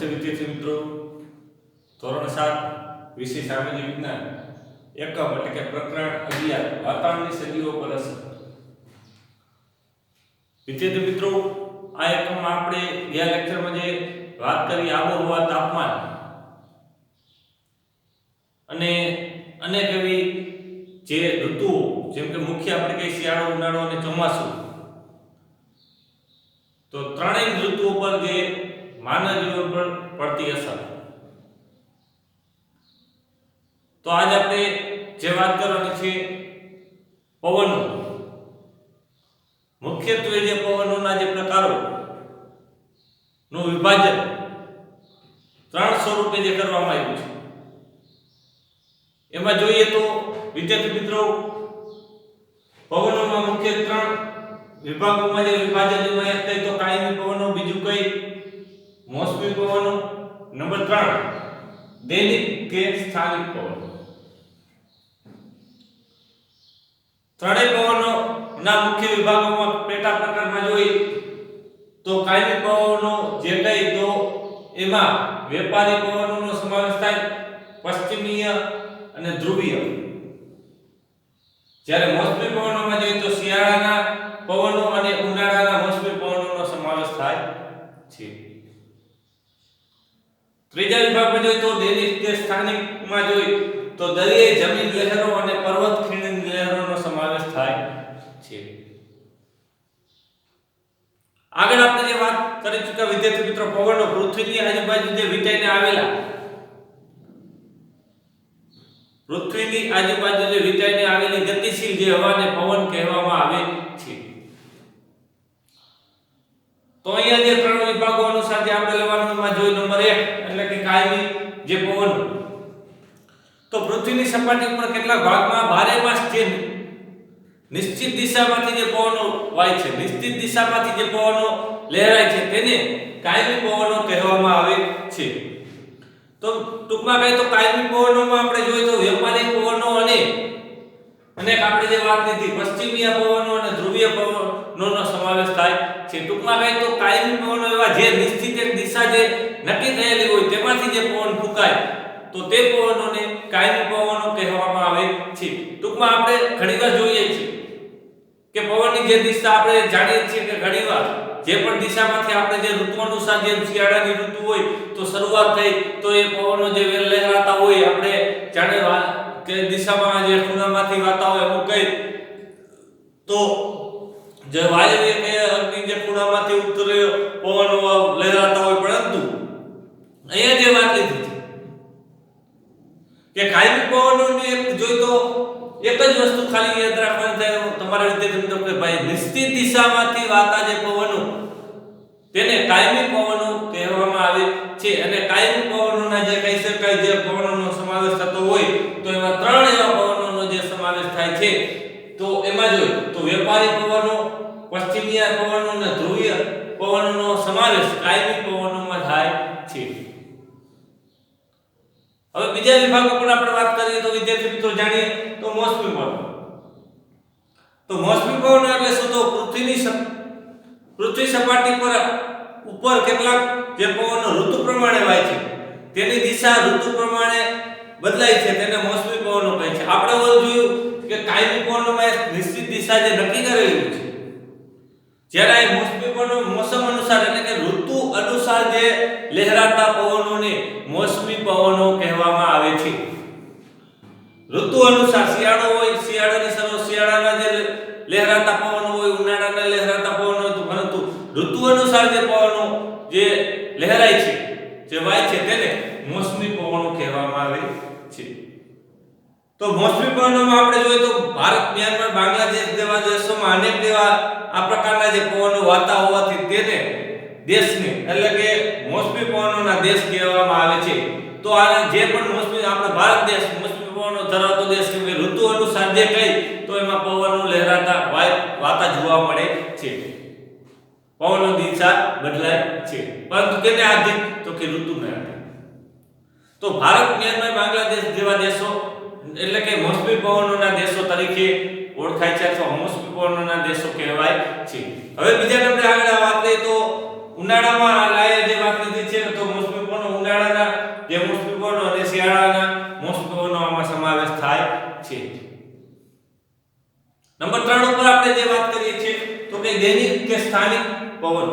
નમસ્તે વિદ્યાર્થી મિત્રો, ધોરણ 7 વિષય સામાજિક વિજ્ઞાન એકમ એટલે કે પ્રકરણ 11 વાતાવરણની સજીવો પર અસર. વિદ્યાર્થી મિત્રો, આ એકમમાં આપણે ગયા લેક્ચરમાં જે વાત કરી આબોહવા, તાપમાન અને અનેક એવી જે ઋતુઓ જેમ કે મુખ્ય આપણે કહીએ શિયાળો, ઉનાળો અને ચોમાસું, તો ત્રણેય ઋતુઓ પર જે માનવ જીવન પર પડતી અસર. તો આજે આપણે જે વાત કરવાની છે પવનો, મુખ્યત્વે જે પવનોના જે પ્રકારો નું વિભાજન ત્રણ સ્વરૂપે જે કરવામાં આવ્યું છે, એમાં જોઈએ તો વિદ્યાર્થી મિત્રો, પવનોમાં મુખ્ય ત્રણ વિભાગોમાં જે વિભાજન એમાં એક કઈ તો કાયમી પવનો, બીજું કઈ મોસમી પવનો, નંબર 3 દૈનિક કે સ્થાનિક પવનો. ત્રણેય પવનોના મુખ્ય વિભાગોમાં પેટા પ્રકારમાં જોઈએ તો કાયમી પવનો જે કઈ તો એમાં વેપારી પવનોનો સમાવેશ થાય, પશ્ચિમીય અને ધ્રુવીય. જ્યારે મોસમી પવનોમાં જોઈએ તો શિયાળાના પવનો અને ઉનાળાના મોસમી પવનોનો સમાવેશ થાય છે. ત્રીજા વિભાગમાં જોઈએ તો દૈનિક કે સ્થાનિકમાં જોઈએ તો દરિયાઈ જમીન લહેરો અને પર્વત ખીણની લહેરોનો સમાવેશ થાય છે. આગળ આપણે જે વાત કરી ચૂક્યા વિદ્યાર્થી મિત્રો, પવનો પૃથ્વીની આજુબાજુ જે વીંટાઈને આવેલા, પૃથ્વીની આજુબાજુ જે વીંટાઈને આવેલી ગતિશીલ જે હવાને પવન કહેવામાં આવે છે. તો અહીંયા જે ત્રણ વિભાગો અનુસાર જે આપણે લેવાનું જોઈએ, નંબર 1 એટલે કે કાયમી જે પવન, તો પૃથ્વીની સપાટી ઉપર કેટલાક ભાગમાં બારે માસ જે નિશ્ચિત દિશામાંથી જે પવનો વાય છે, નિશ્ચિત દિશામાંથી જે પવનો લહેરાય છે, તેને કાયમી પવનો કહેવામાં આવે છે. તો ટૂંકમાં કહે તો કાયમી પવનોમાં આપણે જોઈએ તો વેપારી પવનો અને આપણે જે વાત લીધી પશ્ચિમીય પવનો અને ધ્રુવીય પવનોનો સમાવેશ થાય છે. ટૂંકમાં કહે તો કાયમી પવનો એવા જે નિશ્ચિત એક દિશા જે નક્કી થયેલી હોય તેમાંથી જે પવન ફૂંકાય તો તે પવનોને કાયમી પવનો કહેવામાં આવે છે. ટૂંકમાં આપણે ઘણીવાર જોઈએ છીએ કે પવનની જે દિશા આપણે જાણીએ છીએ કે ઘણીવાર જે પણ દિશામાંથી આપણે જે ઋતુ અનુસાર જે શિયાળાની ઋતુ હોય તો શરૂઆત થઈ તો એ પવનો જે લહેરાતા હોય, આપણે જાણે કે દિશામાં જે ખૂણામાંથી વાતા હોય અમુક કઈ તો જે વાયવ્ય કે અગ્નિ જે ખૂણામાંથી ઉત્તરે પવનો લહેરાતા હોય, પરંતુ અહીંયા જે વાત લીધી છે કે કાયમી પવનોની એક જોઈ તો એક જ વસ્તુ ખાલી યાદ રાખવાની થાય તમારા વિદ્યાર્થી મિત્રો કે ભાઈ નિશ્ચિત દિશામાંથી વાતા જે પવનો તેને કાયમી પવનો કહેવામાં આવે છે. અને કાયમી પવનોના જે કહી શકાય જે પવનોનો સમાવેશ થતો હોય તો એમાં ત્રણ એવા પવનોનો જે સમાવેશ થાય છે. તો એમાં જોઈએ તો વેપારી પવનો, પશ્ચિમીય પવનો અને ધ્રુવીય પવનોનો સમાવેશ કાયમી પવનોમાં થાય છે. હવે બીજા વિભાગો પર આપણે વાત કરીએ તો વિદ્યાર્થી મિત્રો જાણીએ તો મોસમી પવનો. તો મોસમી પવનો એટલે શું? તો પૃથ્વી સપાટી પર ઉપર કેટલાક જે પવનો ઋતુ પ્રમાણે વાય છે, તેની દિશા ઋતુ પ્રમાણે બદલાય છે, તેને મોસમી પવનો કહે છે. આપણે જોયું કે કાયમી પવનોમાં એક નિશ્ચિત દિશા જે નક્કી કરેલી છે, જ્યારે આ મોસમી પવનો મોસમ અનુસાર એટલે કે ઋતુ અનુસાર જે લહેરાતા પવનોને મોસમી પવનો કહેવામાં આવે છે. ઋતુ અનુસાર શિયાળો હોય, શિયાળાના જે લહેરાતા પવનો હોય, ઉનાળાના લહેરાતા પવનો હોય, પરંતુ ઋતુ અનુસાર જે પવનો જે લહેરાય છે, જે વાય છે, તેને મોસમી પવનો કહેવામાં આવે છે. તો મોસમી પવનોમાં આપણે જોઈએ તો ભારત, મ્યાનમાર, બાંગ્લાદેશ જેવા દેશોમાં અનેક એવા આ પ્રકારના જે પવનો વાતા હોવાથી તેને દેશને એટલે કે મોસમી પવનોના દેશ કહેવામાં આવે છે. તો આ જે પણ મોસમી આપણે ભારત દેશ મોસમી પવનો ધરાવતો દેશ છે, ઋતુ અનુસાર જે કઈ તો એમાં પવનો લહેરાતા વાતા જોવા મળે છે, પવનો દિશા બદલાય છે, પરંતુ કેને આધીન તો કે ઋતુને આધીન. તો ભારત, મ્યાનમાર, બાંગ્લાદેશ જેવા દેશો એટલે કે મોસમી પવનોના દેશો તરીકે ઓળખાય છે અથવા મોસમી પવનોના દેશો કહેવાય છે. હવે બીજા નંબરે આગળ વાત કરીએ તો ઉનાળામાં લાય જે વાત લીધી છે તો મોસમી પવનો નંબર 3 ઉપર આપણે જે વાત કરીએ છીએ તો કે દૈનિક કે સ્થાનિક પવન.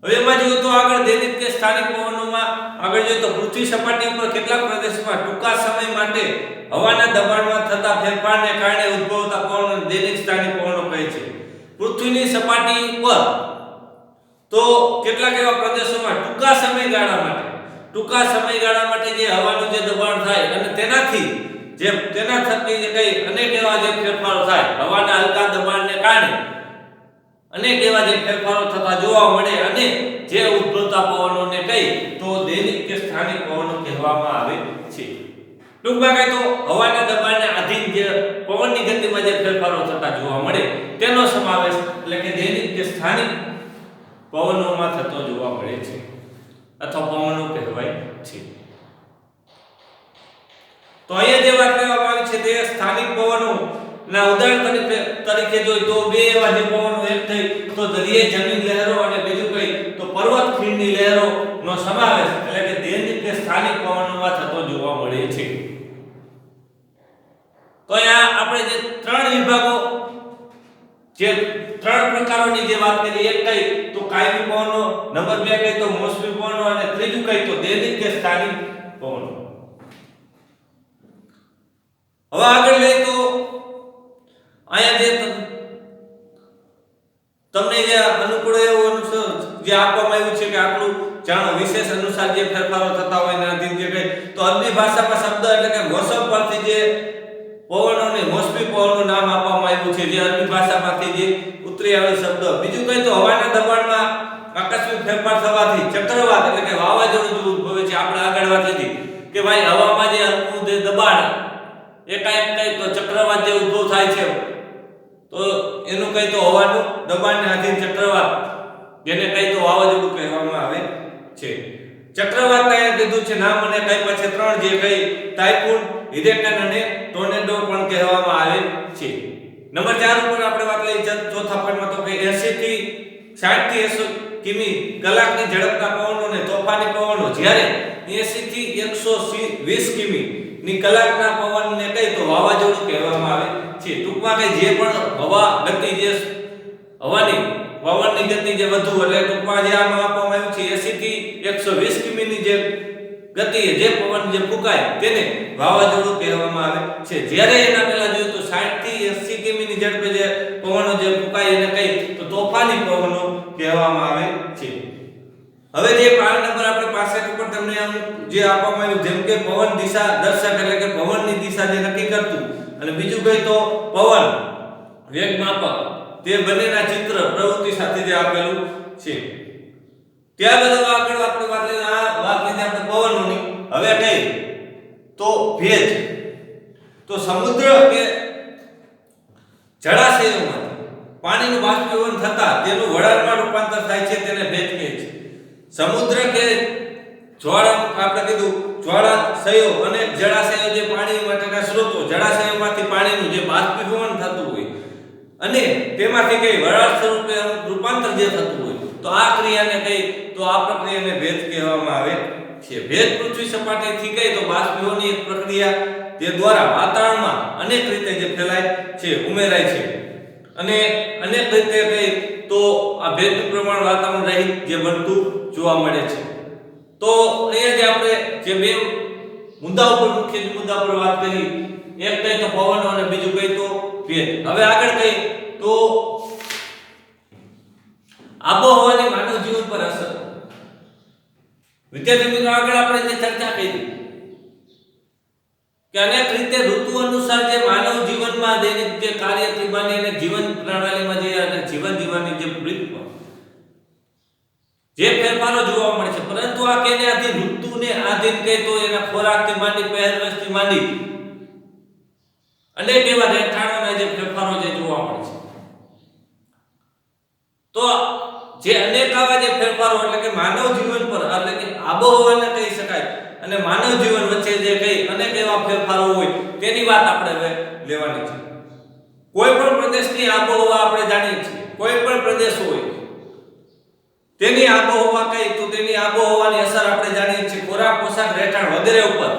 હવે એમાં જોઈએ તો આગળ દૈનિક કે સ્થાનિક પવનોમાં આગળ જોઈએ તો પૃથ્વી સપાટી ઉપર કેટલાક પ્રદેશોમાં ટૂંકા સમય માટે હવાના દબાણમાં થતા ફેરફારને કારણે ઉદ્ભવતા પવનોને દૈનિક સ્થાનિક પવનો કહે છે. પૃથ્વીની સપાટી ઉપર તો કેટલાક એવા પ્રદેશોમાં ટૂંકા સમયગાળા માટે જે હવાનું જે દબાણ થાય અને તેના થકી જે કઈ અનેક એવા જે ફેરફારો થાય હવાના હલકા દબાણને કારણે અનેક એવા જે ફેરફારો થતા જોવા મળે અને જે ઉદ્ભવતા પવનોને કઈ તો દૈનિક કે સ્થાનિક પવનો કહેવામાં આવે છે. ટૂંકમાં કહે તો હવાના દબાણને આધીન જે પવનની ગતિમાં જે ફેરફારો થતા જોવા મળે તેનો સમાવેશ એટલે કે દૈનિક કે સ્થાનિક પવનોમાં થતો જોવા મળે છે અથવા પવનો કહેવાય છે. તો અહીંયા જે વાત કરવામાં આવી છે તે સ્થાનિક પવનો ના ઉદાહરણ તરીકે જોઈએ તો બે એવા જે પવનો એક થઈ તો દરિયાઈ જમીન લહેરો અને બીજું કઈ તો પર્વત ખીણની લહેરો નો સમાવેશ એટલે કે દૈનિક કે સ્થાનિક પવનોમાં થતો જોવા મળે છે. તો અહીંયા આપણે જે ત્રણ વિભાગો જે ત્રણ પ્રકારોની જે વાત કરી એક કઈ તો કાયમી પવનો, નંબર 2 કઈ તો મોસમી પવનો અને ત્રીજું કઈ તો દૈનિક કે સ્થાનિક પવનો. હવે આગળ લઈએ તો અહીંયા જે તમને જે અનુકૂળ એવું જે આપવામાં આવ્યું છે કે આટલું જાણો વિશેષ અનુસાર જે ફેરફારો થતા હોય એના અધીન જે કઈ તો અરબી ભાષામાં શબ્દ એટલે કે મોસમ પરથી જે પવનોને મોસમી પવનનું નામ આપવામાં આવ્યું છે જે અરબી ભાષામાંથી જે ઉતરી આવેલ શબ્દ. બીજું કઈ તો હવાના દબાણમાં આકસ્મિક ફેરફાર થવાથી ચક્રવાત એટલે કે વાવાઝોડું ઉદ્ભવે છે. આપણે આગળ વાત હતી કે ભાઈ હવામાં જે હલકું જે દબાણ એકાએક કઈ તો ચક્રવાત જે ઉદ્ભવ થાય છે તો એનું કઈ તો હવાનું દબાણને આધીન ચક્રવાત જેને કઈ તો વાવાઝોડું કહેવામાં આવે છે. ચક્રવાતને કીધું છે નામ અને કઈ પછી ત્રણ જે કઈ ટાઇફૂન, હરિકેન અને ટોર્નેડો પણ કહેવામાં આવે છે. નંબર 4 ઉપર આપણે વાત લઈ ચોથા પોઈન્ટમાં તો કે 80 થી 60 થી 100 કિમી કલાકની ઝડપના પવનો અને તોફાની પવનો જ્યારે 80 થી 120 કિમી ની કલાકના પવનને કઈ તો વાવાઝોડું કહેવામાં આવે છે. ટૂંકમાં કે જે પણ હવા ગતિ જે હવાની પવનની ગતિ જે વધુ એટલે ટૂંકમાં જે આમાં આપવામાં આવ્યું છે 80 થી 120 કિમીની જે ગતિએ જે પવન જે ફૂંકાય તેને વાવાઝોડું કહેવામાં આવે છે. જ્યારે એના પહેલા જોઈએ તો 60 થી 80 કિમીની ઝડપે જે પવનો જે ફૂંકાય એને કઈ તો તોફાની પવનો કહેવામાં આવે છે. હવે જે પાઠ નંબર આપણે 65 ઉપર તમને જે આપવામાં આવ્યું જેમ કે પવન દિશા દર્શક એટલે કે પવનની દિશા જે નક્કી કરતું અને બીજું કઈ તો પવન વેગ માપક તે બંનેના ચિત્ર પ્રવૃત્તિ સાથે જે આપેલું છે. ત્યાર બાદ આગળ આપણે વાત લઈએ આપણે પવનોની. હવે કઈ તો ભેજ તો સમુદ્ર કે જળાશયોમાં પાણીનું બાષ્પીભવન થતા તેનું વરાળમાં રૂપાંતર થાય છે તેને ભેજ કહે છે. સમુદ્ર કે આપણે કીધું જ્વાળાશયો અને જળાશયો જે પાણી માટેના સ્ત્રોતો જળાશયોમાંથી પાણીનું જે બાષ્પીભવન થતું હોય અને તેમાંથી કઈ વરાળ સ્વરૂપે રૂપાંતર જે થતું હોય તો આ ક્રિયાને કઈ તો આ પ્રક્રિયાને ભેજ કહેવામાં આવે છે. ભેજ પૃથ્વી સપાટીથી કઈ તો બાષ્પીભવનની એક પ્રક્રિયા જે દ્વારા વાતાવરણમાં અનેક રીતે જે ફેલાય છે ઉમેરાય છે અને અનેક રીતે કઈ તો આ ભેજનું પ્રમાણ વાતાવરણ રહિત જે બનતું જોવા મળે છે. તો અહીંયા જે આપણે જે બે મુદ્દા ઉપર મુખ્ય મુદ્દા પર વાત કરી એક કઈ તો પવનો અને બીજું કઈ તો ભેજ. હવે આગળ કઈ તો આબોહવાની માનવ જીવન પર અસર. વિદ્યાર્થી મિત્રો આગળ આપણે જે ચર્ચા કરી કે અનેક રીતે ઋતુ અનુસાર જે માનવ જીવનમાં દૈનિક જે કાર્યથી માંડીને જીવન પ્રણાલીમાં જે અને જીવન જીવવાની જે રીતમાં જે ફેરફારો જોવા મળે છે પરંતુ આ કેને આધીન ઋતુને આધીન કઈ તો એના ખોરાકથી માંડી પહેરવેશથી માંડી અનેક એવા રહેઠાણોના જે ફેરફારો જે જોવા મળે છે. તો જે અનેક આવા જે ફેરફારો એટલે કે માનવ જીવન પર એટલે કે આબોહવાને કહી શકાય અને માનવ જીવન વચ્ચે જે કઈ અનેક એવા ફેરફારો હોય તેની વાત આપણે હવે લેવાની છે. કોઈ પણ પ્રદેશની આબોહવા આપણે જાણીએ છીએ. કોઈ પણ પ્રદેશ હોય તેની આબોહવા કઈ તો તેની આબોહવાની અસર આપણે જાણીએ છીએ ખોરાક, પોશાક, રહેઠાણ વગેરે ઉપર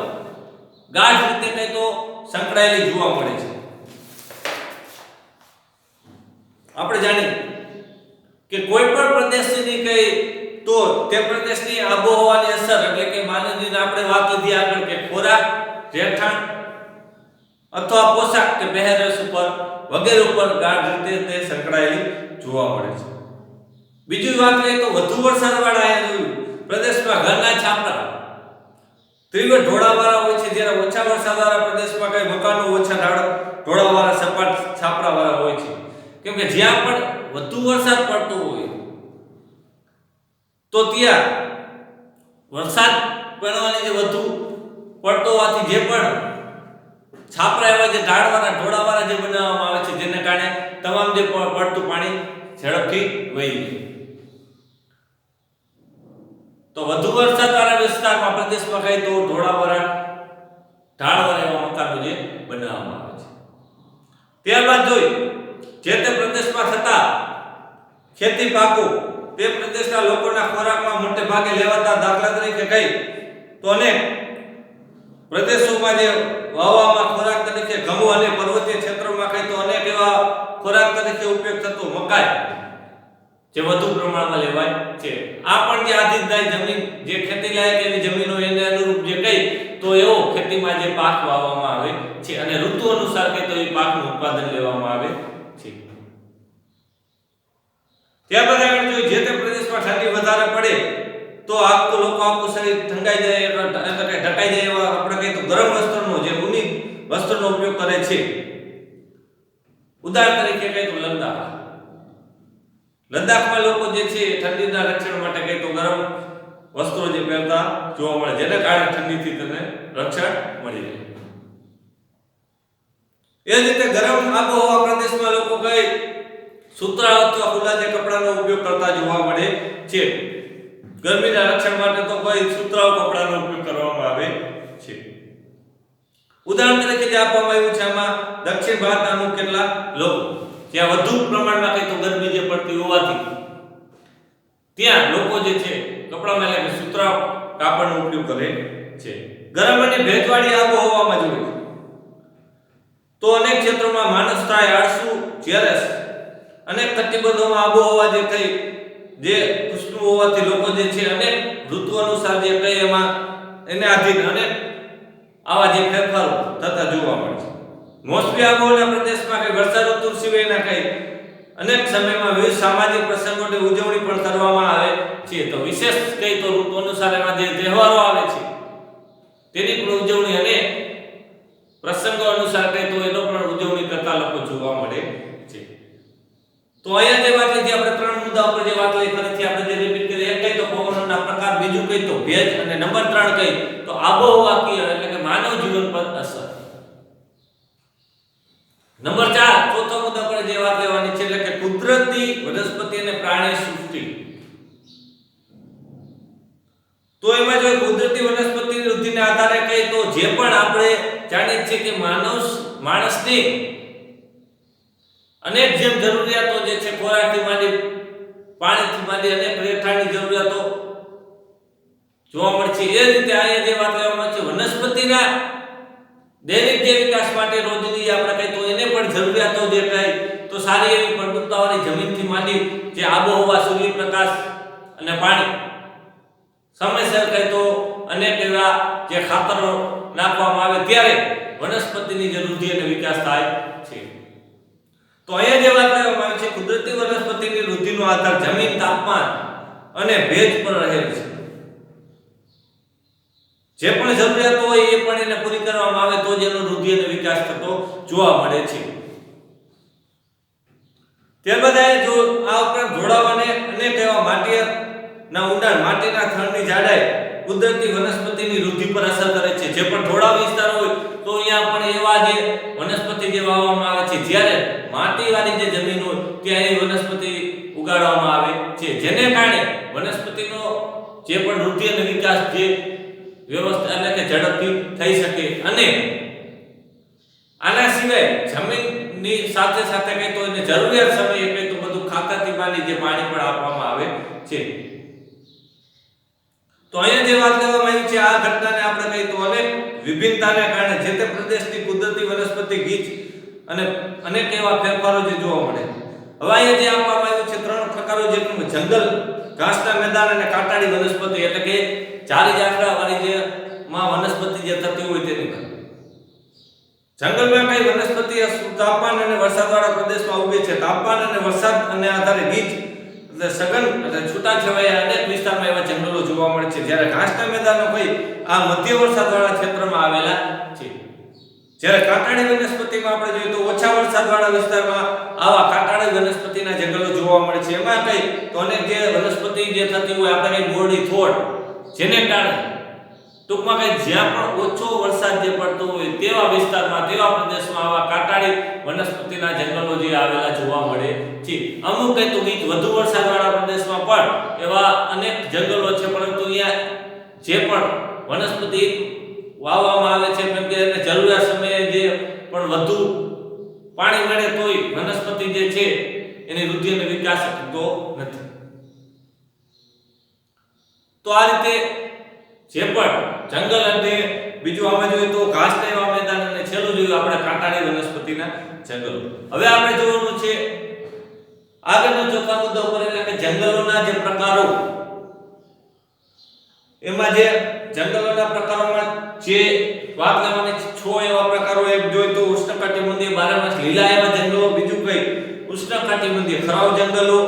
ગાઢ રીતે કઈ તો સંકળાયેલી જોવા મળે છે. આપણે જાણીએ કે કોઈ પણ પ્રદેશની કઈ તો તે પ્રદેશની આબોહવાની અસર એટલે કે માનવીને આપણે વાત લીધી આગળ કે ખોરાક, રહેઠાણ અથવા પોશાક કે પહેરવેશ ઉપર વગેરે ઉપર ગાઢ રીતે તે સંકળાયેલી જોવા મળે છે. બીજી વાત કરીએ તો વધુ વરસાદવાળા પ્રદેશમાં ઘરના છાપરા તીવ્ર ઢોળાવાળા હોય છે, જ્યારે ઓછા વરસાદવાળા પ્રદેશમાં કઈ મકાનો ઓછા ઢોળાવાળા સપાટ છાપરાવાળા હોય છે. કેમ કે જ્યાં પણ વધુ વરસાદ પડતો હોય તો ત્યાં વરસાદ પડવાની જે વધુ પડતો હોવાથી જે પણ છાપરા એવા જે ઢોળાવાળા જે બનાવવામાં આવે છે, જેને કારણે તમામ જે પડતું પાણી ઝડપથી વહી જાય. તો વધુ વરસાદવાળા વિસ્તારમાં પ્રદેશમાં કઈ તો ઢોળાવાળા ઢાળવાળા એવા મકાનો જે બનાવવામાં આવે છે. ત્યારબાદ જોઈએ જે તે પ્રદેશમાં થતા ખેતી પાકો તે પ્રદેશના લોકોના ખોરાકમાં મોટે ભાગે લેવાતા, દાખલા તરીકે કઈ તો અનેક પ્રદેશોમાં જે વાવવામાં ખોરાક તરીકે ઘઉં અને પર્વતીય ક્ષેત્રોમાં કઈ તો અનેક એવા ખોરાક તરીકે ઉપયોગ થતો મકાઈ જે વધુ પ્રમાણમાં લેવાય છે. આ પણ જે આદિદાય જમીન જે ખેતી લાયક એવી જમીનો એને અનુરૂપ જે કઈ તો એવો ખેતીમાં જે પાક વાવવામાં આવે છે અને ઋતુ અનુસાર કે તો એ પાકનું ઉત્પાદન લેવામાં આવે છે. ત્યારબાદ આગળ જોઈએ જે તે પ્રદેશમાં ઠંડી વધારે પડે તો આખું શરીર ઠંડાઈ જાય એટલે કે ઢકાઈ જાય એવા આપણે કહીએ તો ગરમ વસ્ત્રનો જે ઊની વસ્ત્રનો ઉપયોગ કરે છે. ઉદાહરણ તરીકે કહીએ તો લદ્દાખમાં લોકો જે છે ઠંડીના રક્ષણ માટે કહીએ તો ગરમ વસ્ત્રો જે પહેરતા જોવા મળે, જેને કારણે ઠંડીથી તેને રક્ષણ મળી રહે. એ જ રીતે ગરમ આબોહવા પ્રદેશમાં લોકો કઈ સૂતરા અથવા ખુલ્લા જે કપડાનો ઉપયોગ કરતા જોવા મળે છે. ગરમીના રક્ષણ માટે તો કોઈ સૂતરાઓ કપડાનો ઉપયોગ કરવામાં આવે છે. ઉદાહરણ તરીકે જે આપવામાં આવ્યું છે આમાં દક્ષિણ ભારતના અમુક કેટલાક લોકો જ્યાં વધુ પ્રમાણમાં કઈ તો ગરમી જે પડતી હોવાથી ત્યાં લોકો જે છે કપડામાં એટલે કે સૂતરાઓ કાપડનો ઉપયોગ કરે છે. ગરમ અને ભેજવાળી આબોહવામાં જોઈએ તો અનેક ક્ષેત્રોમાં માણસ થાય આળસુ, ઝેરસ અનેક કટિબંધોમાં આબોહવા જે થઈ જે ઉષ્ણ હોવાથી લોકો જે છે અનેક ઋતુ અનુસાર જે કઈ એમાં એને આધીન અનેક આવા જે ફેરફારો થતા જોવા મળે છે. મોસમી આબોહવાના પ્રદેશમાં કઈ વર્ષા ઋતુ સિવાયના કઈ અનેક સમયમાં વિવિધ સામાજિક પ્રસંગોની ઉજવણી પણ કરવામાં આવે છે. તો વિશેષ કઈ તો ઋતુ અનુસાર એમાં જે તહેવારો આવે છે તેની પણ ઉજવણી અને પ્રસંગો અનુસાર કઈ તો એનો પણ ઉજવણી કરતા લોકો જોવા મળે છે. તો અહીંયા જે વાત લીધી આપણે ત્રણ મુદ્દા ઉપર જે વાત લઈ ફરીથી આપણે જે રિપીટ કરી, એક કઈ તો પવનના પ્રકાર, બીજું કઈ તો ભેજ અને નંબર 3 કઈ તો આબોહવાકીય એટલે કે માનવ જીવન પર અસર. નંબર 4 ચોથો મુદ્દા પર જે વાત લેવાની છે એટલે કે કુદરતી વનસ્પતિ અને પ્રાણી સૃષ્ટિ. તો એમાં જો કુદરતી વનસ્પતિની વૃદ્ધિને આધારે કઈ તો જે પણ આપણે જાણીએ છીએ કે માણસની અનેક જેમ જરૂરિયાતો જે છે ખોરાકથી માંડી પાણીથી માંડી અનેક રહેઠાણની જરૂરિયાતો જોવા મળે છે. એ રીતે અહીંયા જે વાત લેવામાં છે વનસ્પતિના દૈનિક જે વિકાસ માટે રોજની આપણે કઈ તો એને પણ જરૂરિયાતો જે કઈ તો સારી એવી ફળદ્રુપતાવાળી જમીનથી માંડી જે આબોહવા, સૂર્યપ્રકાશ અને પાણી સમયસર કઈ તો અનેક એવા જે ખાતરો નાખવામાં આવે ત્યારે વનસ્પતિની જે વૃદ્ધિ અને વિકાસ થાય છે. તો અહીંયા જે વાત કરવામાં આવી છે કુદરતી વનસ્પતિની વૃદ્ધિનો આધાર જમીન, તાપમાન અને ભેજ પર રહેલ છે. જે પણ જરૂરિયાતો હોય એ પણ એને પૂરી કરવામાં આવે તો જ એનો વૃદ્ધિ અને વિકાસ થતો જોવા મળે છે. ત્યારબાદ જો આ ઉપરાંત જોડાવાને અનેક એવા માટીના ઊંડાણ, માટીના થડની જાડાઈ કુદરતી વનસ્પતિની વૃદ્ધિ પર અસર કરે છે. જે પણ ઢોળાવ વિસ્તાર હોય તો અહીંયા પણ એવા જે વનસ્પતિ જે વાવવામાં આવે છે, જ્યારે માટીવાળી જે જમીન હોય ત્યાં એ વનસ્પતિ ઉગાડવામાં આવે છે, જેને કારણે વનસ્પતિનો જે પણ વૃદ્ધિ અને વિકાસ જે વ્યવસ્થા એટલે કે ઝડપથી થઈ શકે. અને આના સિવાય જમીનની સાથે સાથે કઈ તો એને જરૂરિયાત સમયે કઈ તો બધું ખાતરથી માંડી જે પાણી પણ આપવામાં આવે છે. તો અહીંયા જે વાત કરવામાં આવી છે આ ઘટનાને આપણે કઈ તો અનેક વિભિન્નતાને કારણે જે તે પ્રદેશની કુદરતી વનસ્પતિ ગીચ અને અનેક એવા ફેરફારો જે જોવા મળે. હવે અહીંયા જે આપવામાં આવ્યું છે ત્રણ પ્રકારો જે જંગલ, ઘાસના મેદાન અને કાંટાળી વનસ્પતિ, એટલે કે ચારી ઝાકડા વાળી જે માં વનસ્પતિ જે થતી હોય તેની વાત. જંગલમાં કઈ વનસ્પતિ તાપમાન અને વરસાદવાળા પ્રદેશમાં ઉગે છે. તાપમાન અને વરસાદ અને આધારે ગીચ એટલે સઘન એટલે છૂટાછવાયા અનેક વિસ્તારમાં એવા જંગલો જોવા મળે છે. જ્યારે ઘાસના મેદાનો કઈ આ મધ્ય વરસાદવાળા ક્ષેત્રમાં આવેલા છે. જ્યારે કાંટાળી વનસ્પતિમાં આપણે જોઈએ તો ઓછા વરસાદવાળા વિસ્તારમાં આવા કાંટાળી વનસ્પતિના જંગલો જોવા મળે છે. એમાં કઈ તો અનેક જે વનસ્પતિ જે થતી હોય આપણે કઈ બોરડી થોડ, જેને કારણે ટૂંકમાં કઈ જ્યાં પણ ઓછો વરસાદ જે પડતો હોય તેવા વિસ્તારમાં, તેવા પ્રદેશમાં આવા કાંટાળી વનસ્પતિના જંગલો જે આવેલા જોવા મળે છે. અમુક કઈ તો વધુ વરસાદવાળા પ્રદેશમાં પણ એવા અનેક જંગલો છે, પરંતુ અહીંયા જે પણ વનસ્પતિ વાવવામાં આવે છે કેમ કે એને જરૂરિયાત સમયે જે પણ વધુ પાણી મળે તોય વનસ્પતિ જે છે એની વૃદ્ધિ અને વિકાસ થતો નથી. તો આ રીતે જે પણ જંગલ અને બીજું આમાં જોઈએ તો ઘાસના એવા મેદાન અને છેલ્લું જોયું આપણે કાંટાળી વનસ્પતિના જંગલો. હવે આપણે જોવાનું છે આગળનો ચોથા મુદ્દા ઉપર, એટલે કે જંગલોના જે પ્રકારો. એમાં જે જંગલોના પ્રકારોમાં જે વાત લેવાની 6 એવા પ્રકારો એક જોઈએ તો ઉષ્ણકટિબંધીય બારેમાસ લીલા એવા જંગલો, બીજું કઈ ઉષ્ણકટિબંધીય ખરાવ જંગલો,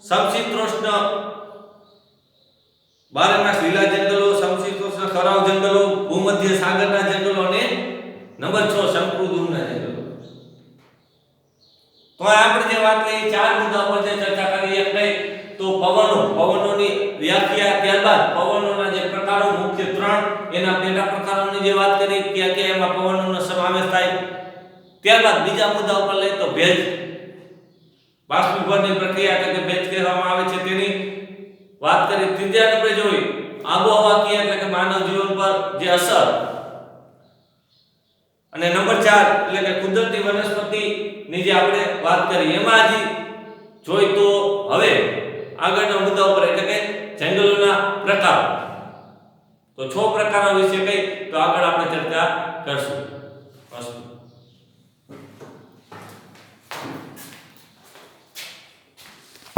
સમશીતોષ્ણ બારેમાસ લીલા જંગલો, સમશીતોષ્ણ ખરાવ જંગલો, ભૂમધ્ય સાગરના જંગલો અને નંબર 6 શંકુદ્રુમના જંગલો. તો આપણે જે વાત કરી 4 મુદ્દા પર જે ચર્ચા કરી, એક કઈ તો પવનોની વ્યાખ્યા, ત્યારબાદ પવનોના જે પ્રકારો મુખ્ય 3 એના પેટા પ્રકારોની જે વાત કરી ક્યાં ક્યાં એમાં પવનોનો સમાવેશ થાય. ત્યારબાદ બીજા મુદ્દા ઉપર લઈ તો ભેજ, બાષ્પીભવનની પ્રક્રિયા એટલે કે ભેજ કહેવામાં આવે છે તેની વાત કરી. ત્રીજા નંબરે જોઈ આબોહવાકીય એટલે કે માનવ જીવન પર જે અસર, અને નંબર 4 એટલે કે કુદરતી વનસ્પતિની જે આપણે વાત કરી. એમાં હજી જોઈ તો હવે આગળના મુદ્દા ઉપર એટલે કે જંગલોના પ્રકારો, તો 6 પ્રકારો વિશે કઈ તો આગળ આપણે ચર્ચા કરશું.